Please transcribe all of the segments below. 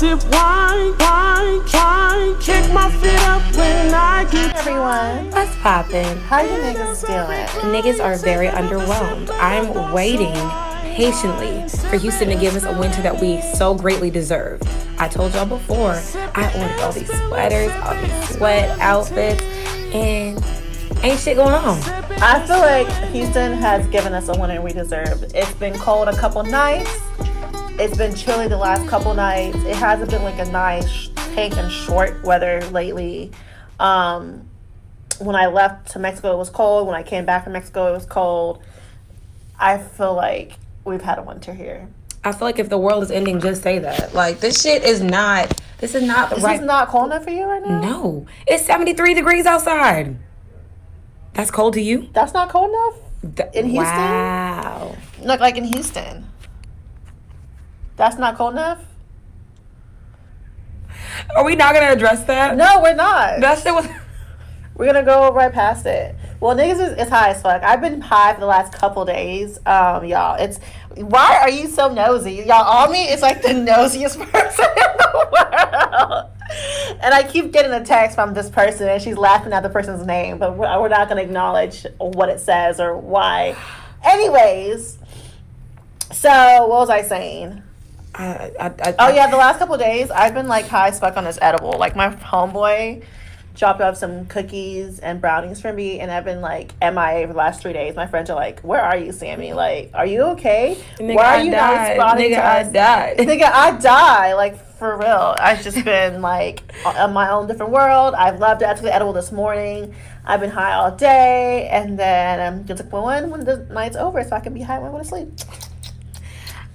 sip wine, kick my feet up when I get Everyone, What's poppin'? how you niggas doing? Niggas are very underwhelmed. I'm waiting patiently for Houston to give us a winter that we so greatly deserve. I told y'all before, I ordered all these sweaters, all these sweat outfits, and ain't shit going on. I feel like Houston has given us a winter we deserve. It's been cold a couple nights. It's been chilly the last couple nights. It hasn't been like a nice tank and short weather lately. When I left to Mexico, it was cold. When I came back from Mexico, it was cold. I feel like we've had a winter here. I feel like if the world is ending, just say that. Like, this is not the This right... is not cold enough for you right now? No. It's 73 degrees outside. That's cold to you? That's not cold enough? In Houston? Wow. Look, like in Houston. That's not cold enough? Are we not going to address that? No, we're not. That shit was... We're gonna go right past it. Well, niggas is high as fuck. I've been high for the last couple days. Y'all, why are you so nosy? Y'all, on me is like the nosiest person in the world. And I keep getting a text from this person, and she's laughing at the person's name, but we're not gonna acknowledge what it says or why. Anyways, so what was I saying? Oh yeah, the last couple days I've been like high as fuck on this edible. Like my homeboy dropped off some cookies and brownies for me, and I've been like MIA for the last 3 days. My friends are like, "Where are you, Sammy? Like, are you okay? Nigga, Why are you not responding to us?" I died. Nigga, I die. Like, for real. I've just been like in my own different world. I've loved it. I took the edible this morning. I've been high all day, and then I'm just like, when the night's over, so I can be high when I go to sleep.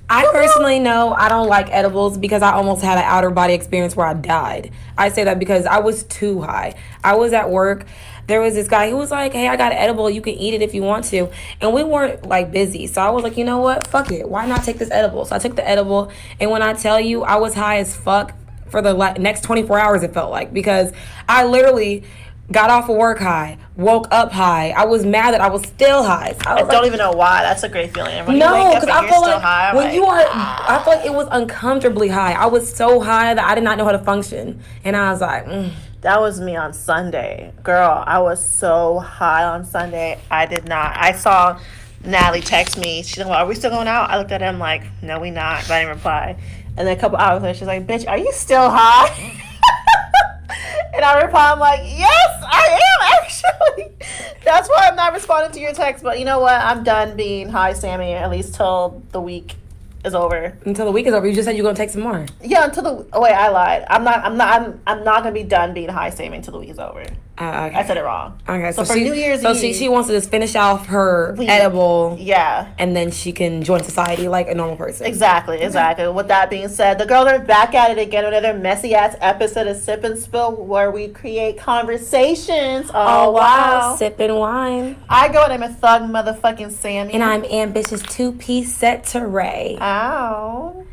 I personally know I don't like edibles because I almost had an outer body experience where I died. I say that because I was too high. I was at work. There was this guy who was like, "Hey, I got an edible. You can eat it if you want to." And we weren't like busy. So I was like, you know what? Fuck it. Why not take this edible? So I took the edible. And when I tell you I was high as fuck for the next 24 hours, it felt like, because I literally got off of work high, woke up high. I was mad that I was still high. So I don't even know why. That's a great feeling. When no, you wake up because and I feel you're like still high, when you are, I feel like it was uncomfortably high. I was so high that I did not know how to function, and I was like, That was me on Sunday, girl. I was so high on Sunday. I did not. I saw Natalie text me. She's like, "Are we still going out?" I looked at him like, "No, we not." But I didn't reply. And then a couple hours later, she's like, "Bitch, are you still high?" And I reply, I'm like, "Yes, I am, actually." That's why I'm not responding to your text. But you know what? I'm done being high, Sammy, at least till the week is over. Until the week is over. You just said you're gonna take some more. Yeah, wait, I lied. I'm not gonna be done being high, Sammy, until the week is over. Okay. I said it wrong. Okay, so for New Year's Eve, she wants to just finish off her edible. Yeah. And then she can join society like a normal person. Exactly. With that being said, the girls are back at it again with another messy ass episode of Sip and Spill, where we create conversations. Oh wow. Sipping wine. I go and I'm a thug motherfucking Sammy. And I'm ambitious 2-piece set to Ray. Ow.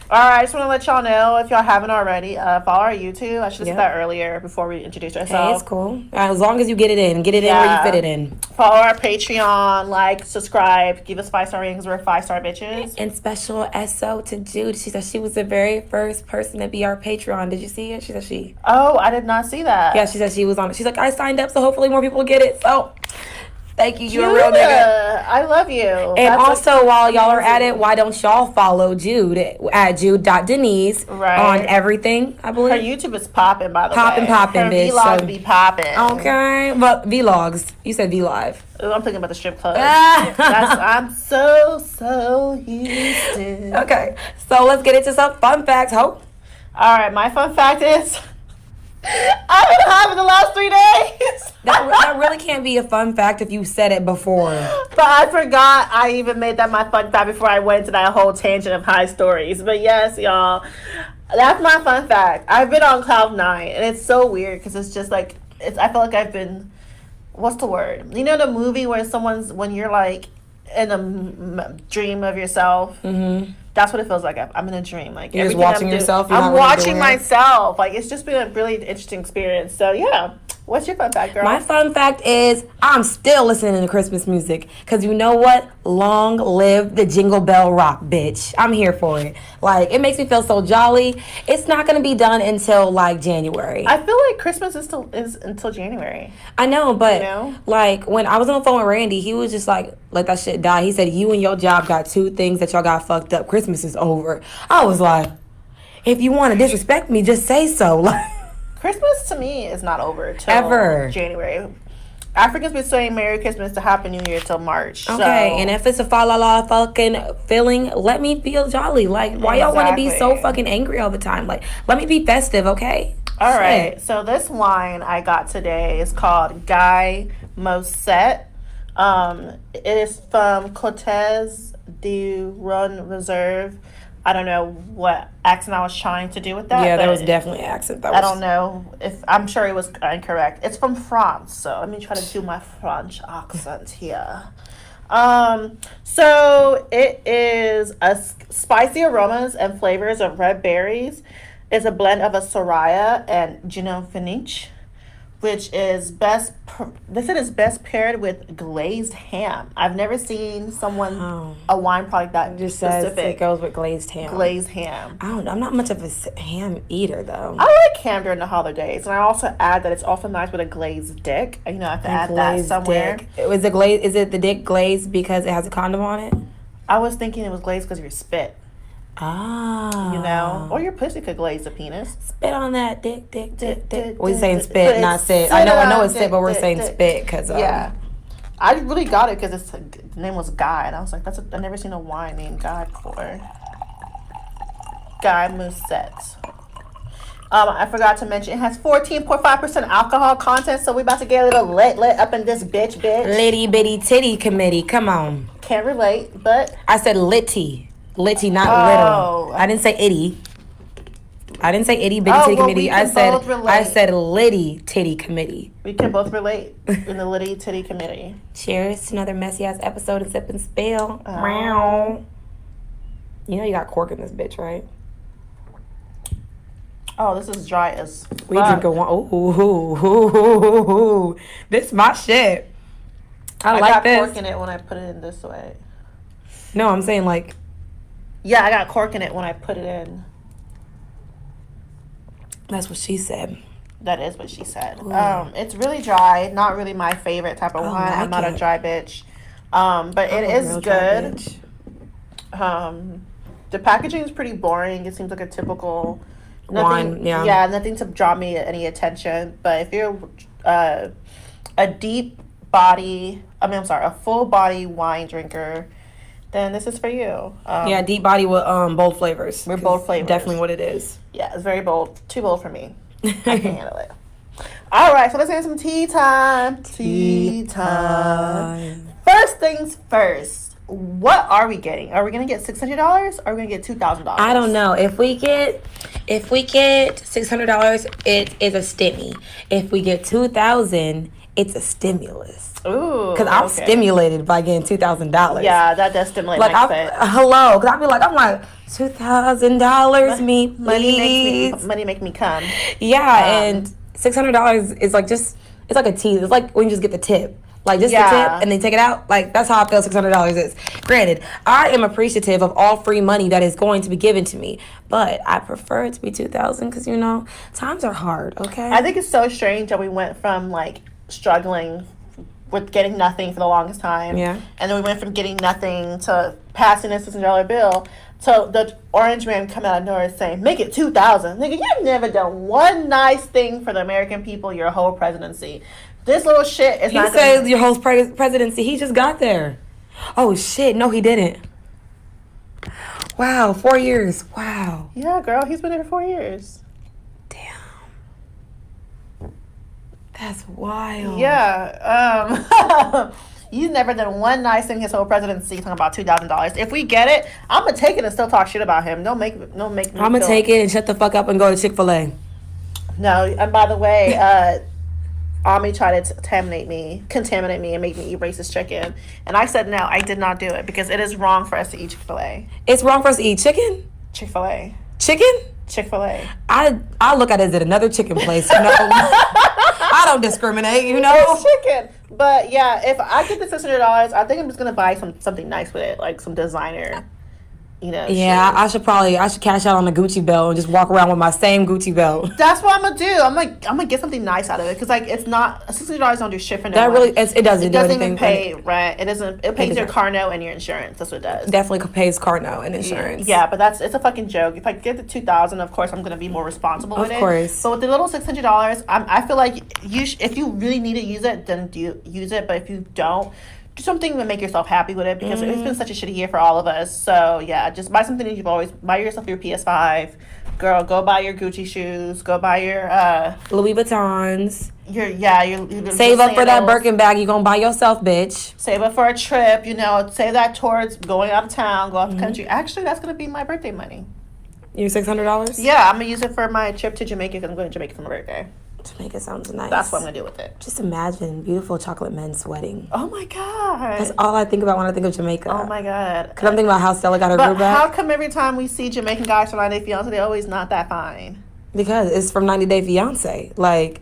Alright, I just want to let y'all know, if y'all haven't already, follow our YouTube. I should have said that earlier before we introduced ourselves. Hey, it's cool. As long as you get it in. Get it in where you fit it in. Follow our Patreon, like, subscribe, give us 5-star ratings. We're 5-star bitches. And special SO to Jude. She said she was the very first person to be our Patreon. Did you see it? She said she... Oh, I did not see that. Yeah, she said she was on it. She's like, I signed up, so hopefully more people get it. So... Thank you. You're a real nigga. I love you. And also, while y'all are at it, why don't y'all follow Jude at Jude.Denise on everything, I believe. Her YouTube is popping, by the way. Popping, her bitch. Her vlogs be popping. Okay. But vlogs. You said V-Live. Ooh, I'm thinking about the strip club. I'm so used to. Okay. So let's get into some fun facts, Hope. All right. My fun fact is... I've been high for the last 3 days. that really can't be a fun fact if you said it before. But I forgot I even made that my fun fact before I went into that whole tangent of high stories. But yes, y'all, that's my fun fact. I've been on cloud 9, and it's so weird because it's just like, I feel like I've been, what's the word? You know the movie where when you're like in a dream of yourself? Mm-hmm. That's what it feels like. I'm in a dream. Like, you're just watching yourself. I'm watching myself. Like, it's just been a really interesting experience. So yeah, What's your fun fact, girl? My fun fact is I'm still listening to Christmas music because you know what? Long live the Jingle Bell Rock, bitch. I'm here for it. Like, it makes me feel so jolly. It's not gonna be done until like January. I feel like Christmas is until January. I know, but You know? like when I was on the phone with Randy, he was just like, let that shit die. He said, you and your job got 2 things that y'all got fucked up. Christmas is over. I was like, if you want to disrespect me, just say so. Like, Christmas to me is not over till Ever. January. Africans been saying Merry Christmas to Happy New Year till March. okay, so. and if it's a fa la la fucking feeling, let me feel jolly. Like, why y'all want to be so Exactly. fucking angry all the time? Like, let me be festive, okay? All Shit. right, so this wine I got today is called Guy Moset. It is from Côtes du Rhône Reserve. I don't know what accent I was trying to do with that. Yeah, there but was definitely an accent. That I was, don't know if I'm sure it was incorrect. It's from France, so let me try to do my French accent here. So it is spicy aromas and flavors of red berries. It's a blend of a Soraya and Pinot Finish, which is they said it's best paired with glazed ham. I've never seen a wine product that just says it specific. goes with glazed ham. Glazed ham. I don't know. I'm not much of a ham eater, though. I like ham during the holidays, and I also add that it's often nice with a glazed dick. You know, I have to add that Glazed somewhere. dick. Is it the dick glazed because it has a condom on it? I was thinking it was glazed because of your spit, Ah. you know, or your pussy could glaze the penis. Spit on that dick, dick, dick, dick. dick, We dick, saying dick, spit, but not it's sit. sit I know on it's sit, dick, but we're dick, saying dick. spit because Yeah, I really got it because the name was Guy, and I was like, I've never seen a wine named Guy before. Guy Mousset. I forgot to mention it has 14.5% alcohol content, so we about to get a little lit up in this bitch. litty bitty titty committee. Come on. Can't relate, but I said litty, not Oh. little. I didn't say itty. I didn't say itty bitty Oh, titty well, committee. we I can said both relate. I said litty titty committee. we can both relate in the Liddy Titty Committee. Cheers to another messy ass episode of Sip and Spill. Oh. Meow. You know you got cork in this bitch, right? Oh, this is dry as We fuck. drink a one. Ooh, this my shit. I like got this. cork in it when I put it in this way. No, I'm saying like Yeah, I got cork in it when I put it in. that's what she said. That is what she said. It's really dry. Not really my favorite type of I wine. I'm like not it. a dry bitch. But it I'm a is real dry good. bitch. The packaging is pretty boring. It seems like a typical Wine, yeah. nothing to draw me any attention. But if you're a full body wine drinker, then this is for you. Yeah, deep body with bold flavors. With bold flavors. Definitely what it is. Yeah, it's very bold. Too bold for me. I can't handle it. All right, so let's get some tea time. Tea time. First things first. What are we getting? Are we gonna get $600? Or are we gonna get $2,000? I don't know. If we get $600, it is a stimmy. If we get $2,000, it's a stimulus. Ooh. Cause I'm okay. stimulated by getting $2,000. Yeah, that does stimulate Like my I'm spit. hello, cause I'm like $2,000 me please. Money make me come. Yeah, and $600 is like it's like a tea. It's like when you just get the tip. Like just the Yeah. tip and then take it out. Like that's how I feel $600 is. Granted, I am appreciative of all free money that is going to be given to me. But I prefer it to be $2,000 because times are hard, okay? I think it's so strange that we went from like struggling with getting nothing for the longest time. Yeah. And then we went from getting nothing to passing a $600 bill to the orange man coming out of nowhere saying, make it $2,000. Nigga, you've never done one nice thing for the American people your whole presidency. This little shit is He not said gonna... your whole presidency, he just got there. Oh shit, no he didn't. Wow, 4 years. Wow. Yeah, girl, he's been there for 4 years. Damn. That's wild. Yeah. He's never done one nice thing his whole presidency talking about $2,000. If we get it, I'm gonna take it and still talk shit about him. Don't make me I'm gonna take it and shut the fuck up and go to Chick-fil-A. No, and by the way, Ami tried to contaminate me and make me eat racist chicken. And I said no, I did not do it because it is wrong for us to eat Chick-fil-A. It's wrong for us to eat chicken? Chick-fil-A. Chicken? Chick-fil-A. I look at it as another chicken place. I don't discriminate, you It's know? chicken. But yeah, if I get the $600, I think I'm just gonna buy something nice with it, like some designer. Yeah, shoes. I should cash out on a Gucci belt and just walk around with my same Gucci belt. That's what I'm gonna do. I'm gonna get something nice out of it because like it's not $600 don't do shit for no That one. really, it doesn't It do doesn't anything. even pay rent. It doesn't. It pays your doesn't. car note and your insurance. That's what it does. Definitely pays car note and insurance. Yeah, but it's a fucking joke. If I get the 2,000, of course I'm gonna be more responsible with it. Of course. But with the little $600, I feel like if you really need to use it, then do use it. But if you don't, do something to make yourself happy with it because it's been such a shitty year for all of us. So yeah, just buy something that you've always buy yourself your PS5. Girl, go buy your Gucci shoes. Go buy your Louis Vuittons. your Save up for that sandals. Birkin bag you're gonna buy yourself, bitch. Save up for a trip. Save that towards going out of town, go out the country. Actually, that's gonna be my birthday money. Your $600? Yeah, I'm gonna use it for my trip to Jamaica because I'm going to Jamaica for my birthday. Jamaica sounds nice. That's what I'm gonna do with it. Just imagine beautiful chocolate men sweating. Oh my god. That's all I think about when I think of Jamaica. Oh my god. Cause I'm thinking about how Stella got her But groove back. how come every time we see Jamaican guys from 90 Day Fiance, they're always not that fine? Because it's from 90 Day Fiance. Like,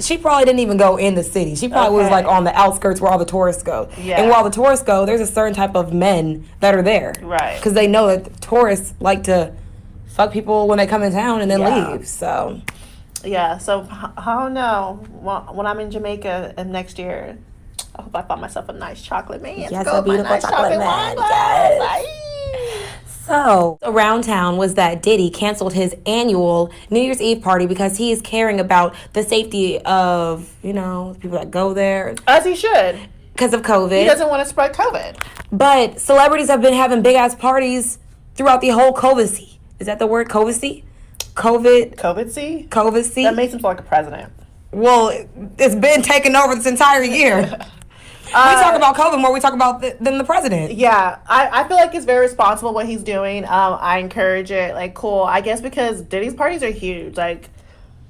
she probably didn't even go in the city. She probably was Okay. like on the outskirts where all the tourists go. Yeah. And while the tourists go, there's a certain type of men that are there. Right. Because they know that the tourists like to fuck people when they come in town and then Yeah. leave. So, Yeah, so I don't know. When I'm in Jamaica next year, I hope I find myself a nice chocolate man. Yes, Go a with my beautiful nice chocolate man. wine Yes. glass. So, around town was that Diddy canceled his annual New Year's Eve party because he is caring about the safety of, people that go there As he should. because of COVID. He doesn't want to spread COVID. But celebrities have been having big ass parties throughout the whole COVID. Is that the word? COVID? COVID, see? COVID. That makes him feel like a president. Well, it's been taking over this entire year. We talk about COVID more we talk about than the president. Yeah, I feel like it's very responsible what he's doing. I encourage it. Like, cool. I guess because Diddy's parties are huge. Like,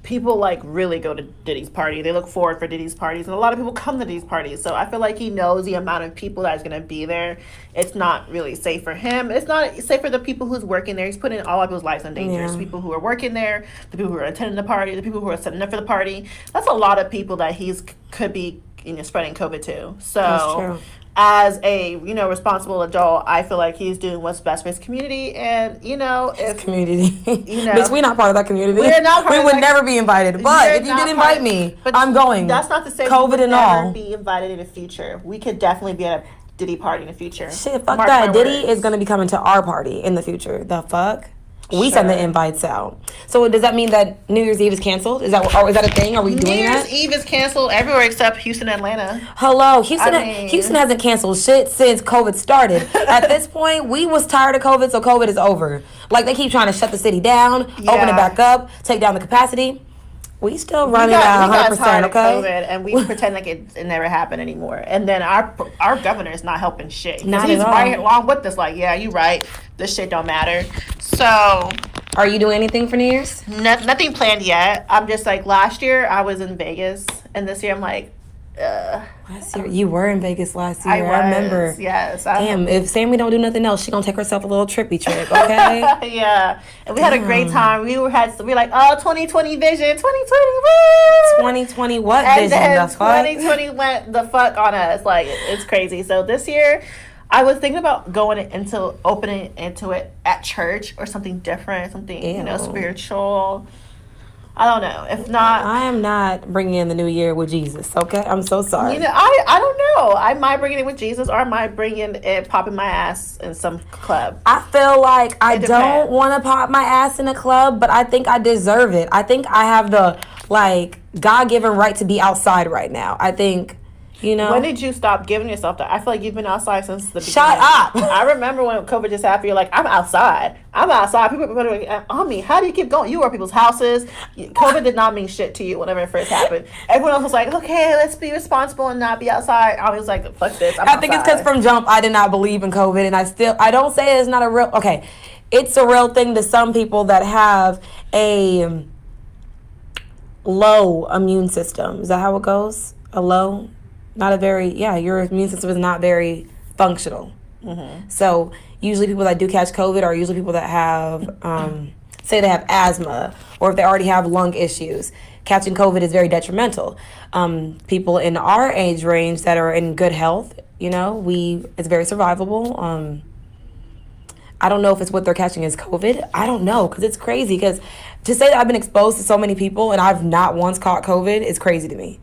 people like really go to Diddy's party. They look forward for Diddy's parties, and a lot of people come to Diddy's parties. So I feel like he knows the amount of people that's gonna be there. It's not really safe for him. It's not safe for the people who's working there. He's putting all of people's lives in danger. Yeah. People who are working there, the people who are attending the party, the people who are setting up for the party. That's a lot of people that could be spreading COVID to. So That's true. as a responsible adult, I feel like he's doing what's best for his community, and if Community. know. Bitch, we're not part of that community. We're not part we of would that- never be invited. But You're if you not did part- invite me, but I'm going. That's not to say COVID we would and never all. be invited in the future. We could definitely be at a Diddy party in the future. Shit, fuck Mark that. my Diddy words. is going to be coming to our party in the future. The fuck? We send the Sure. invites out. So does that mean that New Year's Eve is canceled? Is that a thing? Are we New doing Year's that? Eve is canceled everywhere except Houston, Atlanta. Hello, Houston. I mean- Houston hasn't canceled shit since COVID started. At this point, we was tired of COVID, so COVID is over. Like they keep trying to shut the city down, open Yeah. it back up, take down the capacity. We still running we at got 100%. tired of Okay. COVID, and we pretend like it never happened anymore. And then our governor is not helping shit. 'Cause Not he's at all. right along with us. Like, yeah, you right. This shit don't matter. So Are you doing anything for New Year's? nothing planned yet. I'm just like last year I was in Vegas, and this year I'm like, Last year, you were in Vegas last year. I was. I remember. Yes. Damn, if Sammy don't do nothing else, she gonna take herself a little trippy trip, okay? Yeah, and we had a great Damn. time. We were like, oh, 2020 vision, 2020, woo! 2020 what And vision? then The fuck? 2020 went the fuck on us. Like, it's crazy. So this year, I was thinking about opening into it at church or something different, something Ew. spiritual. I don't know. If not, I am not bringing in the new year with Jesus, okay? I'm so sorry. I don't know. I might bring it in with Jesus, or I might bring it popping my ass in some club. I feel like I It don't depends. want to pop my ass in a club, but I think I deserve it. I think I have the, God-given right to be outside right now. I think, When did you stop giving yourself that? I feel like you've been outside since the beginning. Shut up. I remember when COVID just happened, you're like, I'm outside. People put on me. How do you keep going? You were at people's houses. COVID did not mean shit to you whenever it first happened. Everyone else was like, okay, let's be responsible and not be outside. I was like, fuck this. I think it's because from jump I did not believe in COVID, and I don't say it's not a real, okay, it's a real thing to some people that have a low immune system. Is that how it goes? A low? Not a very, your immune system is not very functional. Mm-hmm. So usually people that do catch COVID are usually people that have, say they have asthma, or if they already have lung issues. catching COVID is very detrimental. People in our age range that are in good health, it's very survivable. I don't know if it's what they're catching is COVID. I don't know, because it's crazy. Because to say that I've been exposed to so many people and I've not once caught COVID is crazy to me.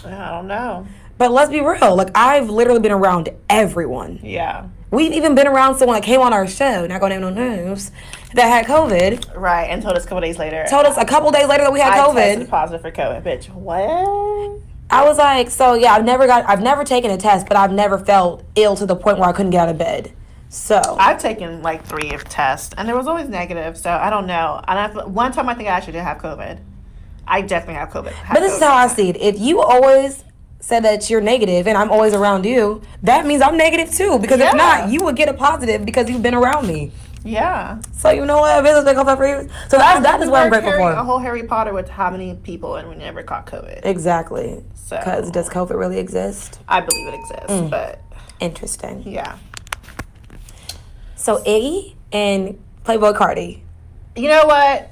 I don't know. But let's be real. Like, I've literally been around everyone. Yeah. We've even been around someone that came on our show, not going to name no names, that had COVID. Right, and told us a couple days later. Told us a couple days later that we had I COVID. tested positive for COVID, bitch. What? I was like, so yeah, I've never taken a test, but I've never felt ill to the point where I couldn't get out of bed. So I've taken like 3 tests, and there was always negative. So I don't know. And one time I think I actually did have COVID. I definitely have COVID. But this is how I see it. If you always said that you're negative and I'm always around you, that means I'm negative too. Because if not, you would get a positive because you've been around me. Yeah. So you know what? Business make up for you. So that is what I'm grateful for. A whole Harry Potter with how many people, and we never caught COVID. Exactly. So because does COVID really exist? I believe it exists, but interesting. Yeah. So Iggy and Playboy Cardi. You know what?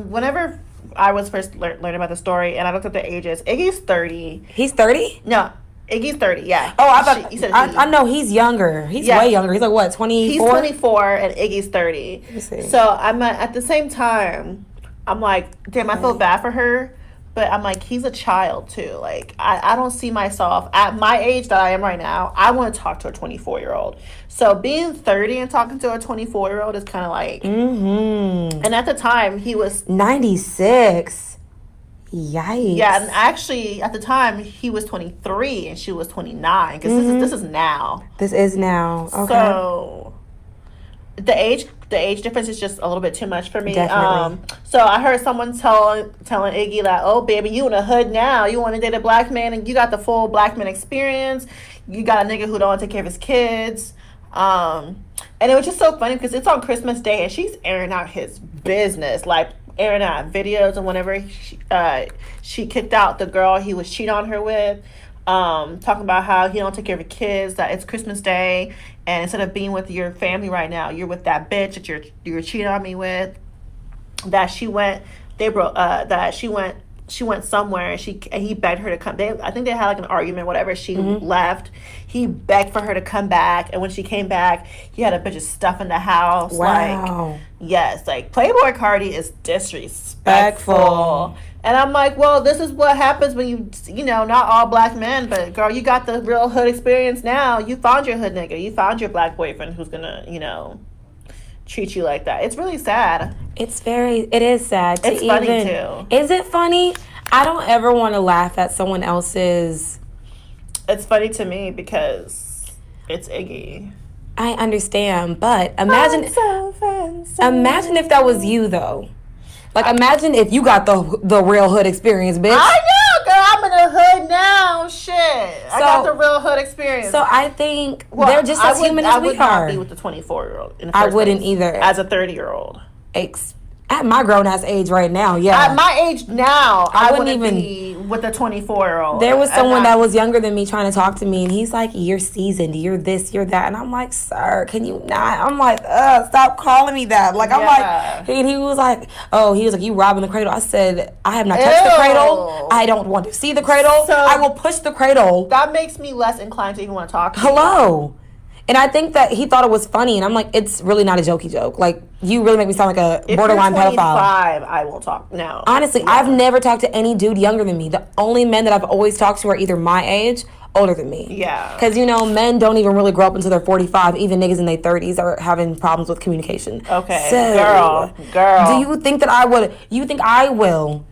Whenever I was first learning about the story, and I looked up the ages, Iggy's 30. He's 30? No, Iggy's 30. Yeah. Oh, I thought you said I know he's younger. He's way younger. He's like what, 24? He's 24 and Iggy's 30. Let me see. So I'm at the same time, I'm like, damn, I feel bad for her. But I'm like, he's a child too. Like, I don't see myself at my age that I am right now. I want to talk to a 24-year-old. So being 30 and talking to a 24-year-old is kind of like. Mm-hmm. And at the time, he was 96. Yikes. Yeah, and actually, at the time, he was 23 and she was 29. Because this is now. This is now. Okay. So the age difference is just a little bit too much for me. Definitely. So I heard someone telling Iggy that, oh baby, you in the hood now. You want to date a black man, and you got the full black man experience. You got a nigga who don't want to take care of his kids. And it was just so funny because it's on Christmas Day and she's airing out his business, like airing out videos. And whenever she kicked out the girl he was cheating on her with, talking about how he don't take care of his kids, that it's Christmas Day, and instead of being with your family right now, you're with that bitch that you're cheating on me with. That she went somewhere, and he begged her to come. I think they had like an argument, whatever. She left. He begged for her to come back, and when she came back, he had a bunch of stuff in the house. Wow. Like, yes, like Playboy Cardi is disrespectful. And I'm like, well, this is what happens when you know, not all black men, but girl, you got the real hood experience now. You found your hood nigga. You found your black boyfriend who's gonna, treat you like that. It's really sad. It is sad. It's funny too. Is it funny? I don't ever want to laugh at someone else's. It's funny to me because it's Iggy. I understand, but imagine if that was you though. Like, imagine if you got the real hood experience, bitch. I know, girl. I'm in the hood now. Shit. I got the real hood experience. So I think they're just as human as we are. I would not be with the 24-year-old. I wouldn't either. As a 30-year-old. At my grown-ass age right now, yeah. At my age now, I wouldn't even be with a 24-year-old. There was someone that was younger than me trying to talk to me, and he's like, you're seasoned, you're this, you're that. And I'm like, sir, can you not? I'm like, stop calling me that. Like, I'm like, and he was like, you robbing the cradle. I said, I have not touched the cradle. I don't want to see the cradle. So I will push the cradle. That makes me less inclined to even want to talk to you. And I think that he thought it was funny, and I'm like, it's really not a jokey joke. Like, you really make me sound like a borderline pedophile. If you're 25, I will talk. No. Honestly, I've never talked to any dude younger than me. The only men that I've always talked to are either my age, older than me. Yeah. Because, men don't even really grow up until they're 45. Even niggas in their 30s are having problems with communication. Okay. So, girl. Do you think that I will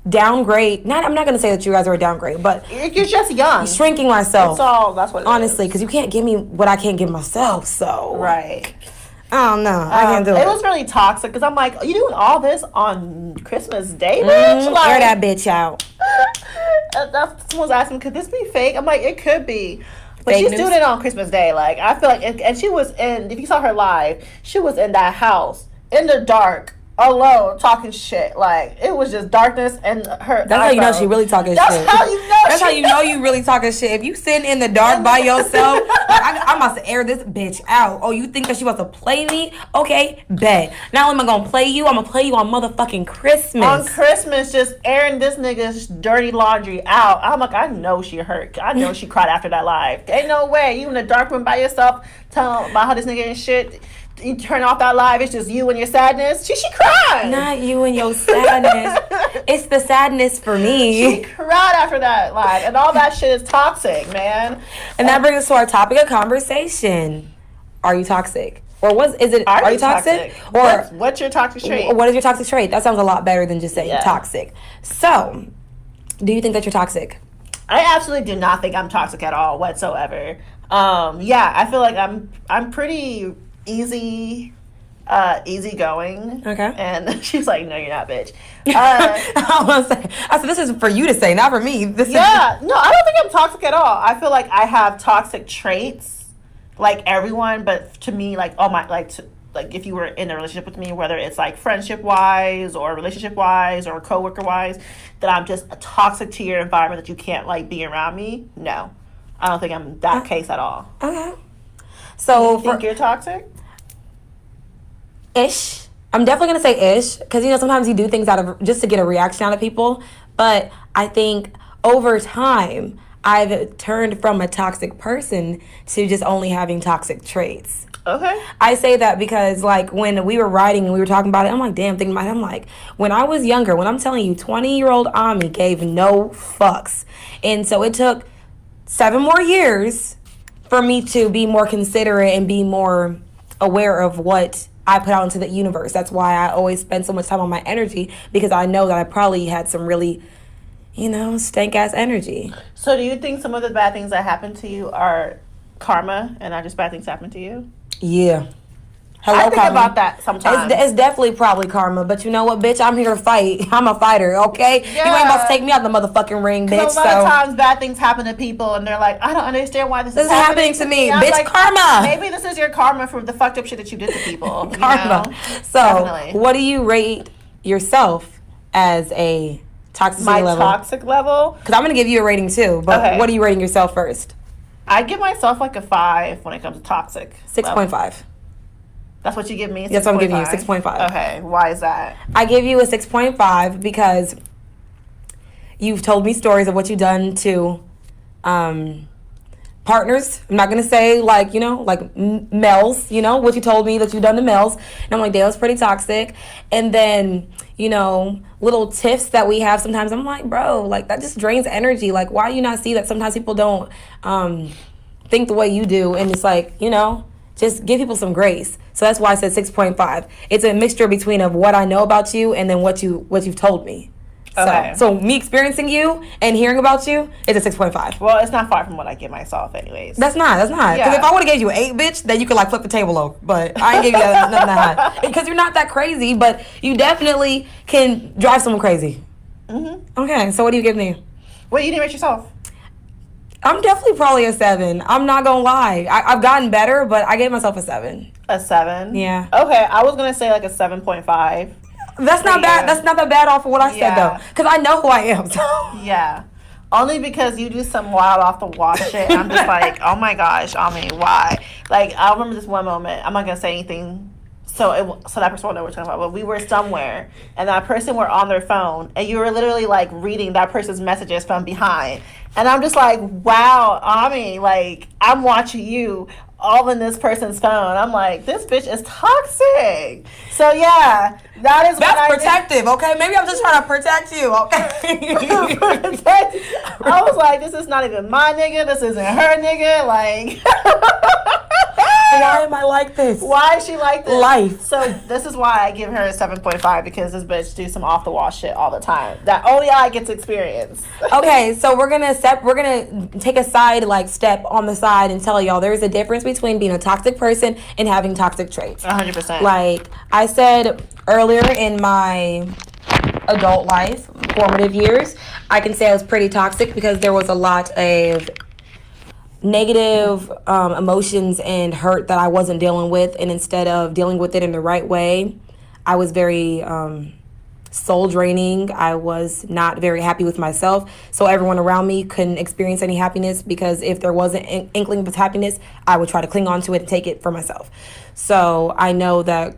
downgrade? I'm not going to say that you guys are a downgrade, but you're just young. Shrinking myself. That's what it honestly, because you can't give me what I can't give myself, so. Right. I don't know. I can't do it. It was really toxic because I'm like, are you doing all this on Christmas Day, bitch? Air that bitch out. Someone's asking, could this be fake? I'm like, it could be. But she's doing it on Christmas Day. Like, I feel like, and she was if you saw her live, she was in that house in the dark alone talking shit. Like, it was just darkness and her. That's how you know she really talking That's shit. how you know. That's how you know you really talking shit. If you sitting in the dark by yourself, like, I'm about to air this bitch out. Oh, you think that she about to play me? Okay, bet. Not only am I gonna play you, I'm gonna play you on motherfucking Christmas. On Christmas, just airing this nigga's dirty laundry out. I'm like, I know she hurt. I know she cried after that live. Ain't no way. You in the dark room by yourself telling about how this nigga and shit. You turn off that live, it's just you and your sadness. She cried. Not you and your sadness. It's the sadness for me. She cried after that live. And all that shit is toxic, man. And that brings us to our topic of conversation. Are you toxic? Or are you toxic? Or what's your toxic trait? What is your toxic trait? That sounds a lot better than just saying Yeah. toxic. So, do you think that you're toxic? I absolutely do not think I'm toxic at all whatsoever. Yeah, I feel like I'm pretty easygoing. Okay. And she's like, no, you're not, bitch. I said, this is for you to say, not for me. No, I don't think I'm toxic at all. I feel like I have toxic traits, like everyone, but to me, like, like if you were in a relationship with me, whether it's like friendship wise or relationship wise or coworker wise, that I'm just toxic to your environment, that you can't like be around me. No, I don't think I'm that case at all. Okay. So You think you're toxic? Ish. I'm definitely gonna say ish, because sometimes you do things out of just to get a reaction out of people. But I think over time I've turned from a toxic person to just only having toxic traits. Okay. I say that because, like, when we were writing and we were talking about it, I'm like, damn, thinking about it, I'm like, when I was younger, when I'm telling you, 20-year-old Ami gave no fucks. And so it took 7 more years for me to be more considerate and be more aware of what I put out into the universe. That's why I always spend so much time on my energy, because I know that I probably had some really, stank-ass energy. So do you think some of the bad things that happen to you are karma and not just bad things happen to you? Yeah. Hello, I think karma. about that sometimes. It's definitely probably karma, but you know what, bitch? I'm here to fight. I'm a fighter, okay? Yeah. You ain't about to take me out the motherfucking ring, bitch. A lot of times bad things happen to people and they're like, I don't understand why this is happening to me. I'm Bitch, like, karma. Maybe this is your karma for the fucked up shit that you did to people. Karma. So, Definitely. what do you rate yourself as a toxicity My level? toxic level? Because I'm going to give you a rating too, but Okay. what are you rating yourself first? I give myself like a 5 when it comes to toxic. 6.5. That's what you give me? That's what I'm giving you, 6.5. Okay, why is that? I give you a 6.5 because you've told me stories of what you've done to partners. I'm not going to say males, what you told me that you've done to males. And I'm like, Dale's pretty toxic. And then, little tiffs that we have sometimes, I'm like, bro, like, that just drains energy. Like, why do you not see that sometimes people don't think the way you do? And it's like, just give people some grace. So that's why I said 6.5. It's a mixture between of what I know about you and then what you've told me. Okay. So me experiencing you and hearing about you, it's a 6.5. Well, it's not far from what I give myself anyways. That's not. Because Yeah. if I would have gave you 8, bitch, then you could flip the table over. But I ain't give you nothing that high. Because you're not that crazy, but you definitely can drive someone crazy. Mm-hmm. Okay, so what do you give me? What, you didn't rate yourself? I'm definitely probably a 7. I'm not gonna lie. I've gotten better, but I gave myself a 7. A 7? Yeah. Okay, I was going to say like a 7.5. That's not bad. That's not that bad off of what I said though, because I know who I am. So. Yeah. Only because you do some wild off the wall shit. And I'm just like, oh my gosh, Ami, why? Like, I remember this one moment. I'm not gonna say anything. So that person will know what we're talking about. But we were somewhere, and that person were on their phone, and you were literally like reading that person's messages from behind. And I'm just like, wow, Ami, like, I'm watching you all in this person's phone. I'm like, this bitch is toxic. So yeah, that's That's protective, okay? Maybe I'm just trying to protect you, okay? I was like, this is not even my nigga. This isn't her nigga. Like, why am I like this? why is she like this? Life. So this is why I give her a 7.5, because this bitch do some off the wall shit all the time that only I get to experience. Okay, so we're gonna take a side step on the side and tell y'all there's a difference between being a toxic person and having toxic traits. 100%. Like I said earlier in my adult life, formative years, I can say I was pretty toxic because there was a lot of negative emotions and hurt that I wasn't dealing with, and instead of dealing with it in the right way, I was very soul draining. I was not very happy with myself. So everyone around me couldn't experience any happiness, because if there was an inkling of happiness, I would try to cling on to it and take it for myself. So I know that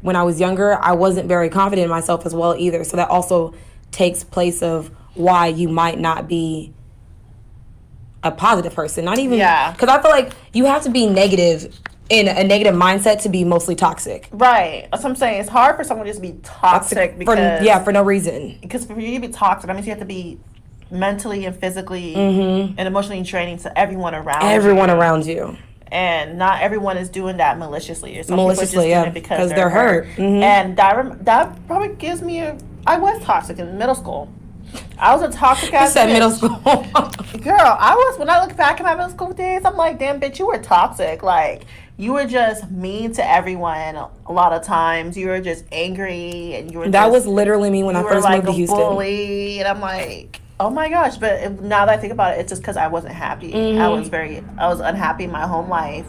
when I was younger, I wasn't very confident in myself as well either. So that also takes place of why you might not be a positive person. Not even, because I feel like you have to be negative in a negative mindset to be mostly toxic. Right. That's what I'm saying. It's hard for someone to just be toxic because for no reason. Because for you to be toxic, that means you have to be mentally and physically and emotionally draining to everyone around you. And not everyone is doing that maliciously. Or some people are just doing it because they're hurt. And that probably gives me I was toxic in middle school. I was a toxic ass bitch. Middle school. Girl, when I look back at my middle school days, I'm like, damn, bitch, you were toxic. Like, you were just mean to everyone a lot of times. You were just angry, and you were That was literally me when I first moved to Houston. Bully, and I'm like, oh my gosh. But now that I think about it, it's just because I wasn't happy. I was unhappy in my home life.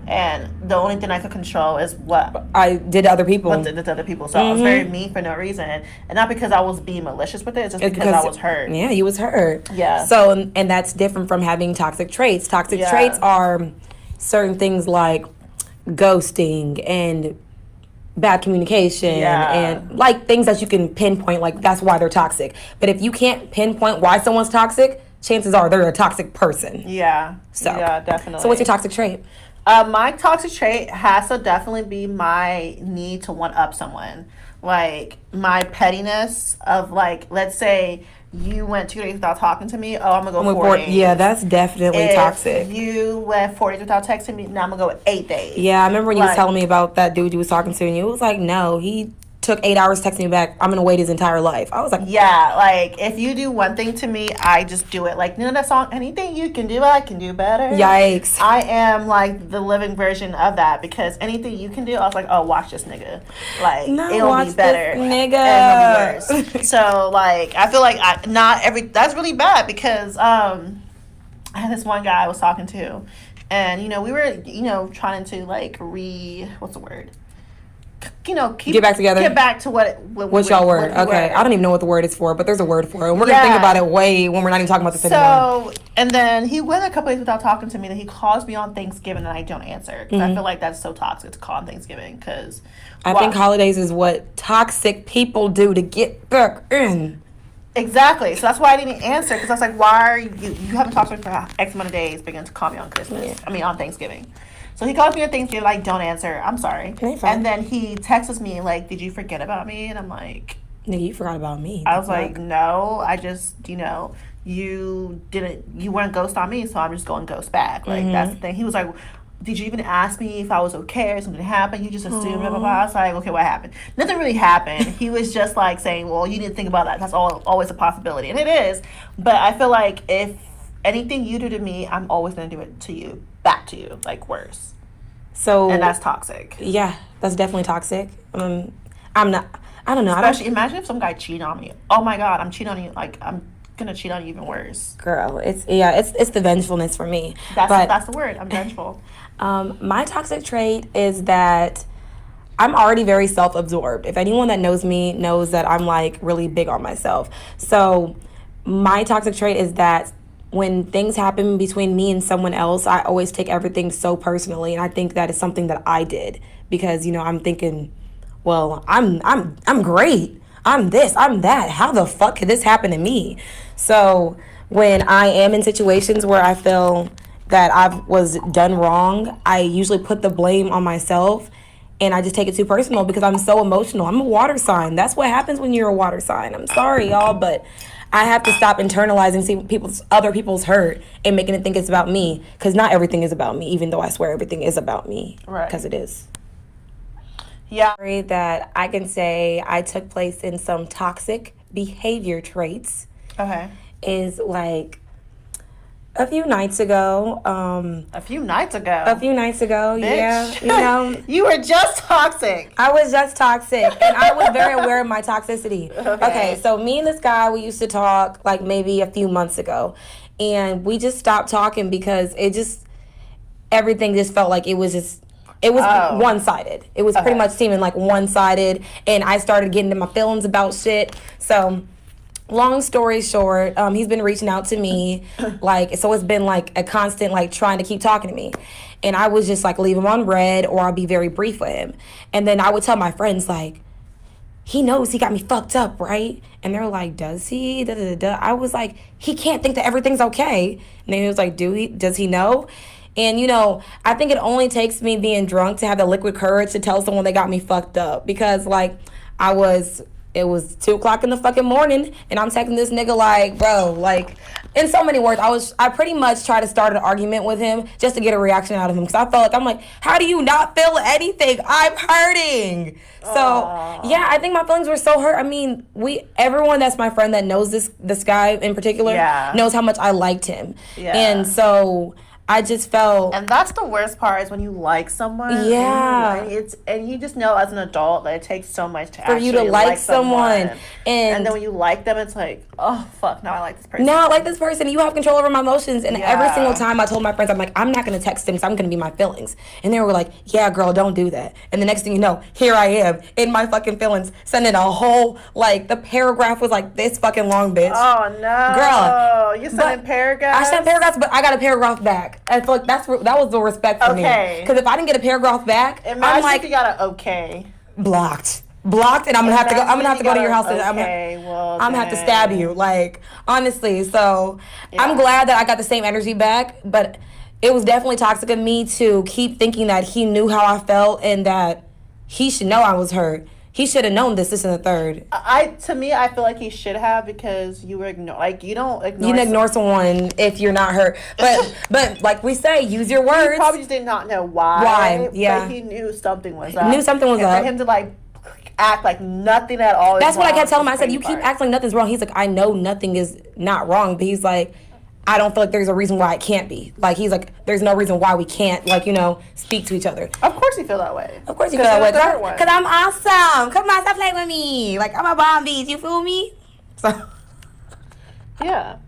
And the only thing I could control is what I did to other people. To other people. So I was very mean for no reason. And not because I was being malicious with it. It's just because I was hurt. Yeah, you was hurt. Yeah. So, and that's different from having toxic traits. Toxic traits are certain things like ghosting and bad communication and like things that you can pinpoint, like that's why they're toxic. But if you can't pinpoint why someone's toxic, chances are they're a toxic person. Yeah. So, yeah, definitely. So what's your toxic trait? My toxic trait has to definitely be my need to one up someone. Like, my pettiness of, like, let's say you went 2 days without talking to me. Oh, I'm going to go 4 days. Yeah, that's definitely toxic. If you went 4 days without texting me, now I'm going to go 8 days. Yeah, I remember when you was telling me about that dude you was talking to, and you was like, no, he took 8 hours texting me back. I'm going to wait his entire life. I was like, yeah, like, if you do one thing to me, I just do it. Like, you know that song, anything you can do, I can do better? Yikes. I am, like, the living version of that, because anything you can do, I was like, oh, watch this nigga. Like, it'll be better. Nigga. And it'll be worse. So, like, I feel like that's really bad, because I had this one guy I was talking to, and, you know, we were, you know, trying to, like, what's the word? You know, get back together. Get back to what y'all were. Okay, I don't even know what the word is for, but there's a word for it. And we're gonna think about it when we're not even talking about this anymore. So, and then he went a couple days without talking to me. Then he calls me on Thanksgiving, and I don't answer, because I feel like that's so toxic to call on Thanksgiving. Because I think holidays is what toxic people do to get back in. Exactly. So that's why I didn't answer, because I was like, why are you haven't talked to me for X amount of days, begin to call me on Christmas. Yeah. I mean, on Thanksgiving. So he calls me on Thanksgiving, like, don't answer. I'm sorry. And then he texts me, like, did you forget about me? And I'm like, nigga, you forgot about me. I was like, no, I just, you know, you weren't ghost on me, so I'm just going ghost back. Like, that's the thing. He was like, did you even ask me if I was okay or something happened? You just assumed, blah, blah, blah. I was like, okay, what happened? Nothing really happened. He was just, like, saying, well, you didn't think about that. That's always a possibility. And it is. But I feel like if anything you do to me, I'm always going to do it to you, back to you, like, worse. So, and that's toxic. Yeah, that's definitely toxic. I don't know. Especially, imagine if some guy cheated on me. Oh my God, I'm cheating on you. Like, I'm gonna cheat on you even worse. Girl, it's the vengefulness for me. That's the word. I'm vengeful. My toxic trait is that I'm already very self-absorbed. If anyone that knows me knows that I'm, like, really big on myself. So my toxic trait is that when things happen between me and someone else, I always take everything so personally, and I think that is something that I did, because, you know, I'm thinking, well, I'm great. I'm this, I'm that. How the fuck could this happen to me? So when I am in situations where I feel that I was done wrong, I usually put the blame on myself, and I just take it too personal because I'm so emotional. I'm a water sign. That's what happens when you're a water sign. I'm sorry, y'all, but I have to stop internalizing other people's hurt and making it think it's about me, because not everything is about me, even though I swear everything is about me. Right. Because it is. Yeah. That I can say I took place in some toxic behavior traits. Okay. Is like a few nights ago. A few nights ago, bitch. Yeah. You know. You were just toxic. I was just toxic, and I was very aware of my toxicity. Okay, so me and this guy, we used to talk like maybe a few months ago, and we just stopped talking because everything just felt like it was just It was one-sided. It was pretty much seeming like one-sided, and I started getting in my feelings about shit. So, long story short, he's been reaching out to me, like, so it's been like a constant, like, trying to keep talking to me. And I was just like, leave him on red, or I'll be very brief with him. And then I would tell my friends, like, he knows he got me fucked up, right? And they're like, does he? Da, da, da, da. I was like, he can't think that everything's okay. And then he was like, does he know? And, you know, I think it only takes me being drunk to have the liquid courage to tell someone they got me fucked up. Because, like, it was 2 o'clock in the fucking morning, and I'm texting this nigga like, bro, like, in so many words, I pretty much tried to start an argument with him just to get a reaction out of him, because I felt like, I'm like, how do you not feel anything? I'm hurting. So, yeah, I think my feelings were so hurt. I mean, everyone that's my friend that knows this guy in particular knows how much I liked him. Yeah. And so I just felt, and that's the worst part, is when you like someone. Yeah. And you just know as an adult that it takes so much to for you to like someone. And then when you like them, it's like, oh fuck, now I like this person. Now I like this person. You have control over my emotions. And every single time I told my friends, I'm like, I'm not gonna text him because I'm gonna be my feelings. And they were like, yeah, girl, don't do that. And the next thing you know, here I am in my fucking feelings, sending a whole, like, the paragraph was like this fucking long, bitch. Oh no, girl, you sending paragraphs? I sent paragraphs, but I got a paragraph back. I feel like that was the respect for me. Because if I didn't get a paragraph back, imagine I'm like, if you got an okay. Blocked, and I'm gonna have to go. I'm gonna have to go to your house, and I'm gonna have to stab you. Like, honestly, so I'm glad that I got the same energy back, but it was definitely toxic of me to keep thinking that he knew how I felt and that he should know I was hurt. He should have known this, and the third. To me, I feel like he should have, because you were you don't ignore. You can ignore someone if you're not hurt, but like we say, use your words. He probably just did not know why. Why? Yeah. But he knew something was up. Knew something was up. For him to like act like nothing at all. That's what I kept telling him. I said, you keep acting like nothing's wrong. He's like, I know nothing is not wrong, but he's like, I don't feel like there's a reason why it can't be. Like, he's like, there's no reason why we can't, like, you know, speak to each other. Of course you feel that way. Of course you feel that way. Because I'm awesome. Come on, stop playing with me. Like, I'm a bomb beast. You feel me? So. Yeah.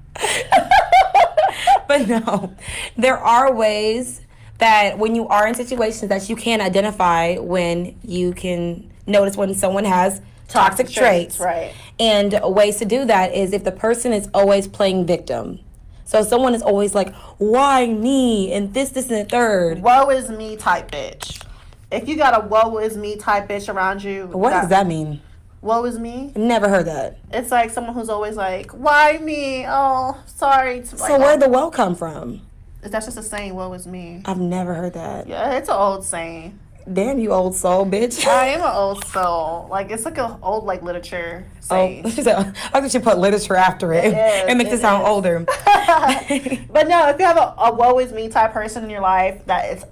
But no, there are ways that when you are in situations that you can identify when you can notice when someone has toxic traits. Right. And ways to do that is if the person is always playing victim. So someone is always like, why me? And this, and the third. Woe is me type bitch. If you got a woe is me type bitch around you. What does that mean? Woe is me? Never heard that. It's like someone who's always like, why me? Oh, sorry. So where'd the woe come from? That's just a saying, woe is me. I've never heard that. Yeah, it's an old saying. Damn, you old soul, bitch. I am an old soul. Like, it's like an old, like, literature saying. Oh, I think she put literature after it. It makes it sound older. But no, if you have a woe is me type person in your life, that it's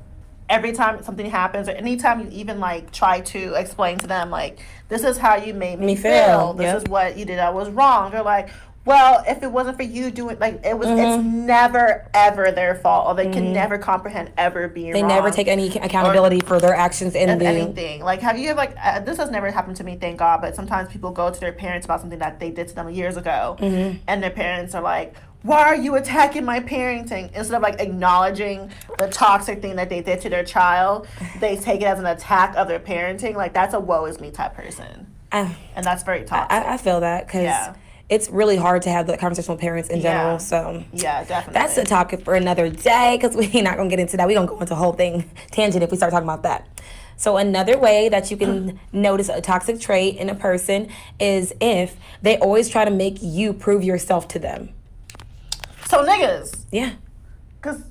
every time something happens, or anytime you even, like, try to explain to them, like, this is how you made me feel. This is what you did that was wrong. They're like, well, if it wasn't for you doing, like, it's never, ever their fault, or they can never comprehend ever being wrong. They never take any accountability for their actions in anything. Like, have you ever, like, this has never happened to me, thank God, but sometimes people go to their parents about something that they did to them years ago, and their parents are like, why are you attacking my parenting? Instead of, like, acknowledging the toxic thing that they did to their child, they take it as an attack of their parenting. Like, that's a woe is me type person. And that's very toxic. I feel that, because it's really hard to have that conversation with parents in general. So yeah, definitely. That's a topic for another day, because we're not going to get into that. We're going to go into a whole thing tangent if we start talking about that. So another way that you can notice a toxic trait in a person is if they always try to make you prove yourself to them. So niggas. Yeah. Because...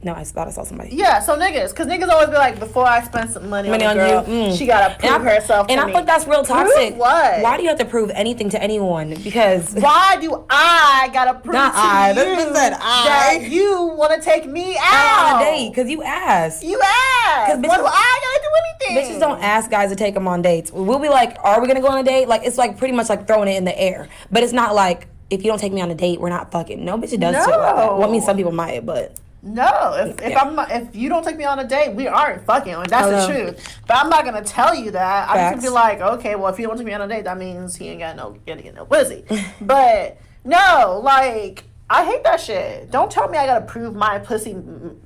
No, I thought I saw somebody. Yeah, so niggas. Because niggas always be like, before I spend some money on a girl, you, she got to prove herself to me. And I think that's real toxic. Prove what? Why do you have to prove anything to anyone? Because... Why do I got to prove that you want to take me out? On a date, because you asked. You asked. Why do I got to do anything? Bitches don't ask guys to take them on dates. We'll be like, are we going to go on a date? Like, it's like pretty much like throwing it in the air. But it's not like, if you don't take me on a date, we're not fucking. No bitch does shit like that. Well, I mean, some people might, but... No, if you don't take me on a date, we aren't fucking. Like, that's the truth. But I'm not gonna tell you that. I'm just gonna be like, okay, well, if you don't take me on a date, that means he ain't got no pussy. But no, like, I hate that shit. Don't tell me I gotta prove my pussy